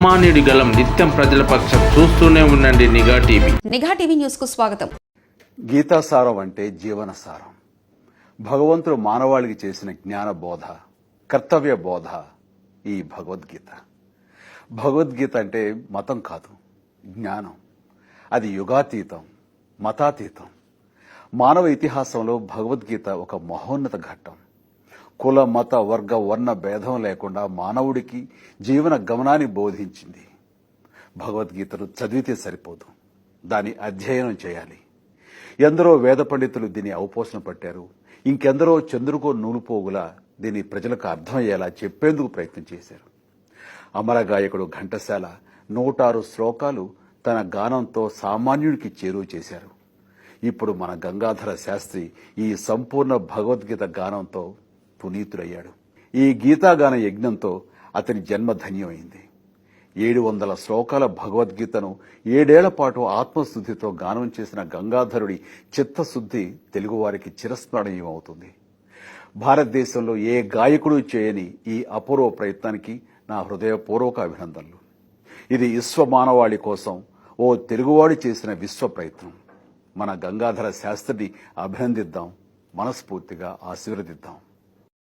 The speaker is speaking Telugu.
సామాన్యుడి గలం నిత్యం ప్రజల పక్షం చూస్తూనే ఉండండి నిఘా టీవీ. నిఘా టీవీ న్యూస్ కు స్వాగతం. గీతాసారం అంటే జీవనసారం. భగవంతుడు మానవాళికి చేసిన జ్ఞాన బోధ, కర్తవ్య బోధ ఈ భగవద్గీత. భగవద్గీత అంటే మతం కాదు, జ్ఞానం. అది యుగాతీతం, మతాతీతం. మానవ ఇతిహాసంలో భగవద్గీత ఒక మహోన్నత ఘట్టం. కుల, మత, వర్గ, వర్ణ భేదం లేకుండా మానవుడికి జీవన గమనాన్ని బోధించింది. భగవద్గీతను చదివితే సరిపోదు, దాని అధ్యయనం చేయాలి. ఎందరో వేద పండితులు దీన్ని అవపోసన పట్టారు. ఇంకెందరో చంద్రుకో నూలుపోగులా దీన్ని ప్రజలకు అర్థమయ్యేలా చెప్పేందుకు ప్రయత్నం చేశారు. అమరగాయకుడు ఘంటసాల 106 శ్లోకాలు తన గానంతో సామాన్యుడికి చేరువ చేశారు. ఇప్పుడు మన గంగాధర శాస్త్రి ఈ సంపూర్ణ భగవద్గీత గానంతో పునీతుడయ్యాడు. ఈ గీతాగాన యజ్ఞంతో అతని జన్మ ధన్యమైంది. 700 శ్లోకాల భగవద్గీతను 7 ఏళ్ల పాటు ఆత్మశుద్ధితో గానం చేసిన గంగాధరుడి చిత్తశుద్ధి తెలుగువారికి చిరస్మరణీయమవుతుంది. భారతదేశంలో ఏ గాయకుడు చేయని ఈ అపూర్వ ప్రయత్నానికి నా హృదయపూర్వక అభినందనలు. ఇది విశ్వ మానవాళి కోసం ఓ తెలుగువాడు చేసిన విశ్వ ప్రయత్నం. మన గంగాధర శాస్త్రిని అభినందిద్దాం, మనస్ఫూర్తిగా ఆశీర్వదిద్దాం.